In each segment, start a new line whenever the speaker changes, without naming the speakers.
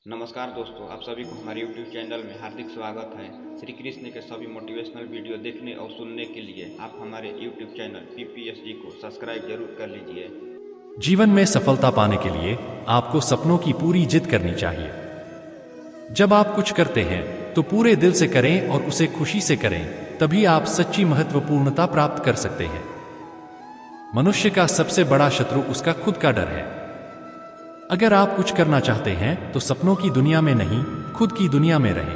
नमस्कार दोस्तों, आप सभी को हमारे YouTube चैनल में हार्दिक स्वागत है। श्री कृष्ण के सभी मोटिवेशनल वीडियो देखने और सुनने के लिए आप हमारे YouTube चैनल PPSG को सब्सक्राइब जरूर कर लीजिए।
जीवन में सफलता पाने के लिए आपको सपनों की पूरी जिद करनी चाहिए। जब आप कुछ करते हैं तो पूरे दिल से करें और उसे खुशी से करें, तभी आप सच्ची महत्वपूर्णता प्राप्त कर सकते हैं। मनुष्य का सबसे बड़ा शत्रु उसका खुद का डर है। अगर आप कुछ करना चाहते हैं तो सपनों की दुनिया में नहीं, खुद की दुनिया में रहें।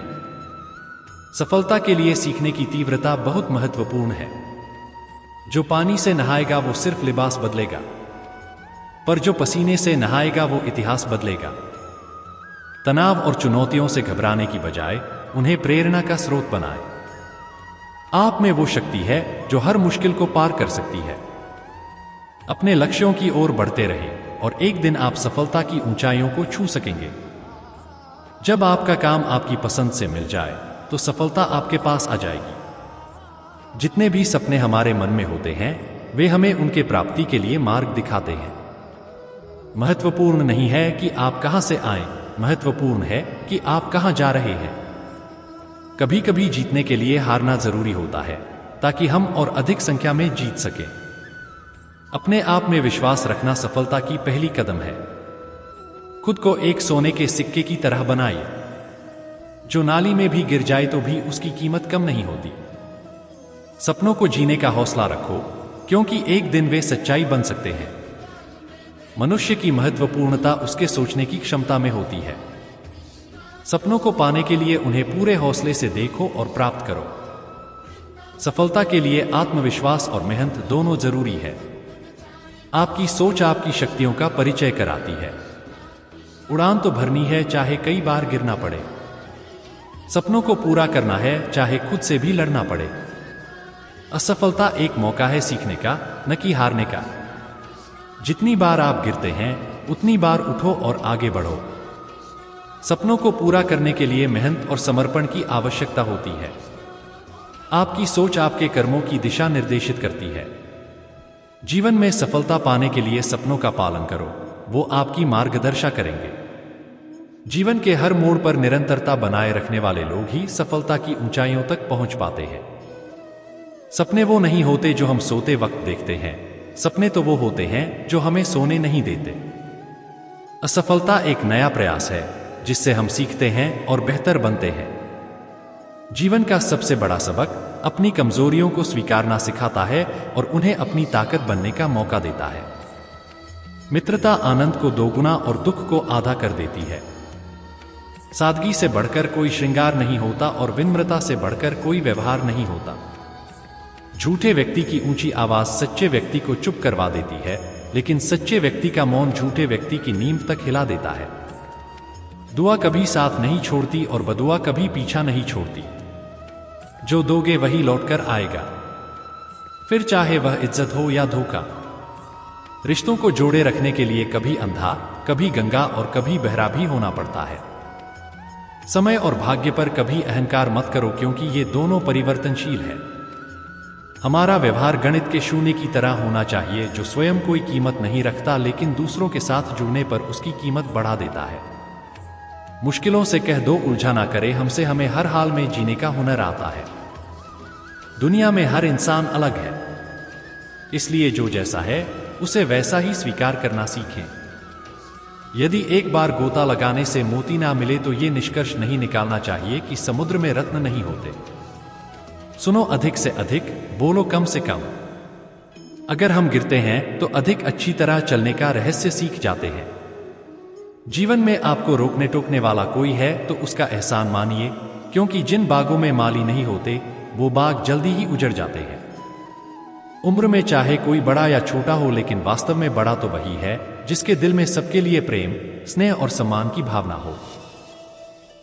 सफलता के लिए सीखने की तीव्रता बहुत महत्वपूर्ण है। जो पानी से नहाएगा वो सिर्फ लिबास बदलेगा, पर जो पसीने से नहाएगा वो इतिहास बदलेगा। तनाव और चुनौतियों से घबराने की बजाय उन्हें प्रेरणा का स्रोत बनाएं। आप में वो शक्ति है जो हर मुश्किल को पार कर सकती है। अपने लक्ष्यों की ओर बढ़ते रहें और एक दिन आप सफलता की ऊंचाइयों को छू सकेंगे। जब आपका काम आपकी पसंद से मिल जाए तो सफलता आपके पास आ जाएगी। जितने भी सपने हमारे मन में होते हैं वे हमें उनके प्राप्ति के लिए मार्ग दिखाते हैं। महत्वपूर्ण नहीं है कि आप कहां से आए, महत्वपूर्ण है कि आप कहां जा रहे हैं। कभी कभी जीतने के लिए हारना जरूरी होता है ताकि हम और अधिक संख्या में जीत सकें। अपने आप में विश्वास रखना सफलता की पहली कदम है। खुद को एक सोने के सिक्के की तरह बनाइए। जो नाली में भी गिर जाए तो भी उसकी कीमत कम नहीं होती। सपनों को जीने का हौसला रखो, क्योंकि एक दिन वे सच्चाई बन सकते हैं। मनुष्य की महत्वपूर्णता उसके सोचने की क्षमता में होती है। सपनों को पाने के लिए उन्हें पूरे हौसले से देखो और प्राप्त करो। सफलता के लिए आत्मविश्वास और मेहनत दोनों जरूरी है। आपकी सोच आपकी शक्तियों का परिचय कराती है। उड़ान तो भरनी है, चाहे कई बार गिरना पड़े। सपनों को पूरा करना है, चाहे खुद से भी लड़ना पड़े। असफलता एक मौका है सीखने का, न कि हारने का। जितनी बार आप गिरते हैं उतनी बार उठो और आगे बढ़ो। सपनों को पूरा करने के लिए मेहनत और समर्पण की आवश्यकता होती है। आपकी सोच आपके कर्मों की दिशा निर्देशित करती है। जीवन में सफलता पाने के लिए सपनों का पालन करो, वो आपकी मार्गदर्शा करेंगे। जीवन के हर मोड़ पर निरंतरता बनाए रखने वाले लोग ही सफलता की ऊंचाइयों तक पहुंच पाते हैं। सपने वो नहीं होते जो हम सोते वक्त देखते हैं, सपने तो वो होते हैं जो हमें सोने नहीं देते। असफलता एक नया प्रयास है जिससे हम सीखते हैं और बेहतर बनते हैं। जीवन का सबसे बड़ा सबक अपनी कमजोरियों को स्वीकारना सिखाता है और उन्हें अपनी ताकत बनने का मौका देता है। मित्रता आनंद को दोगुना और दुख को आधा कर देती है। सादगी से बढ़कर कोई श्रृंगार नहीं होता और विनम्रता से बढ़कर कोई व्यवहार नहीं होता। झूठे व्यक्ति की ऊंची आवाज सच्चे व्यक्ति को चुप करवा देती है, लेकिन सच्चे व्यक्ति का मौन झूठे व्यक्ति की नींव तक हिला देता है। दुआ कभी साथ नहीं छोड़ती और बदुआ कभी पीछा नहीं छोड़ती। जो दोगे वही लौटकर आएगा, फिर चाहे वह इज्जत हो या धोखा। रिश्तों को जोड़े रखने के लिए कभी अंधा, कभी गंगा और कभी बहरा भी होना पड़ता है। समय और भाग्य पर कभी अहंकार मत करो, क्योंकि ये दोनों परिवर्तनशील है। हमारा व्यवहार गणित के शून्य की तरह होना चाहिए, जो स्वयं कोई कीमत नहीं रखता लेकिन दूसरों के साथ जुड़ने पर उसकी कीमत बढ़ा देता है। मुश्किलों से कह दो उलझा ना करे हमसे, हमें हर हाल में जीने का हुनर आता है। दुनिया में हर इंसान अलग है, इसलिए जो जैसा है उसे वैसा ही स्वीकार करना सीखें। यदि एक बार गोता लगाने से मोती ना मिले तो ये निष्कर्ष नहीं निकालना चाहिए कि समुद्र में रत्न नहीं होते। सुनो अधिक से अधिक, बोलो कम से कम। अगर हम गिरते हैं तो अधिक अच्छी तरह चलने का रहस्य सीख जाते हैं। जीवन में आपको रोकने टोकने वाला कोई है तो उसका एहसान मानिए, क्योंकि जिन बागों में माली नहीं होते वो बाग जल्दी ही उजड़ जाते हैं। उम्र में चाहे कोई बड़ा या छोटा हो, लेकिन वास्तव में बड़ा तो वही है जिसके दिल में सबके लिए प्रेम, स्नेह और सम्मान की भावना हो।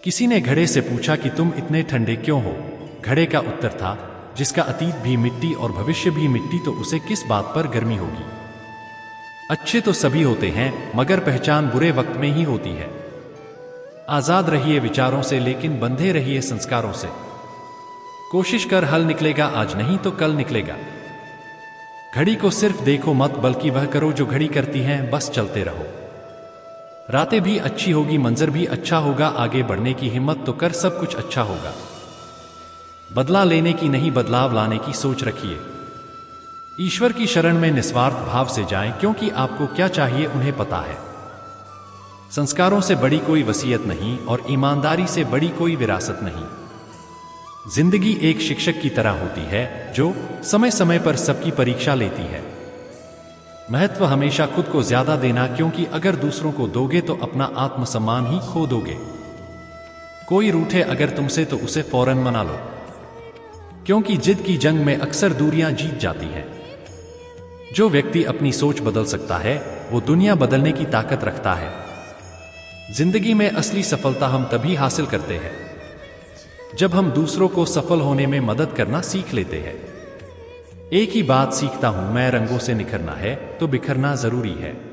किसी ने घड़े से पूछा कि तुम इतने ठंडे क्यों हो? घड़े का उत्तर था, जिसका अतीत भी मिट्टी और भविष्य भी मिट्टी, तो उसे किस बात पर गर्मी होगी। अच्छे तो सभी होते हैं, मगर पहचान बुरे वक्त में ही होती है। आजाद रहिए विचारों से, लेकिन बंधे रहिए संस्कारों से। कोशिश कर हल निकलेगा, आज नहीं तो कल निकलेगा। घड़ी को सिर्फ देखो मत, बल्कि वह करो जो घड़ी करती है, बस चलते रहो। रातें भी अच्छी होगी, मंजर भी अच्छा होगा, आगे बढ़ने की हिम्मत तो कर, सब कुछ अच्छा होगा। बदला लेने की नहीं, बदलाव लाने की सोच रखिए। ईश्वर की शरण में निस्वार्थ भाव से जाएं, क्योंकि आपको क्या चाहिए उन्हें पता है। संस्कारों से बड़ी कोई वसीयत नहीं और ईमानदारी से बड़ी कोई विरासत नहीं। जिंदगी एक शिक्षक की तरह होती है जो समय समय पर सबकी परीक्षा लेती है। महत्व हमेशा खुद को ज्यादा देना, क्योंकि अगर दूसरों को दोगे तो अपना आत्मसम्मान ही खो दोगे। कोई रूठे अगर तुमसे तो उसे फौरन मना लो, क्योंकि जिद की जंग में अक्सर दूरियां जीत जाती हैं। जो व्यक्ति अपनी सोच बदल सकता है वो दुनिया बदलने की ताकत रखता है। जिंदगी में असली सफलता हम तभी हासिल करते हैं जब हम दूसरों को सफल होने में मदद करना सीख लेते हैं। एक ही बात सीखता हूं मैं, रंगों से निखरना है तो बिखरना जरूरी है।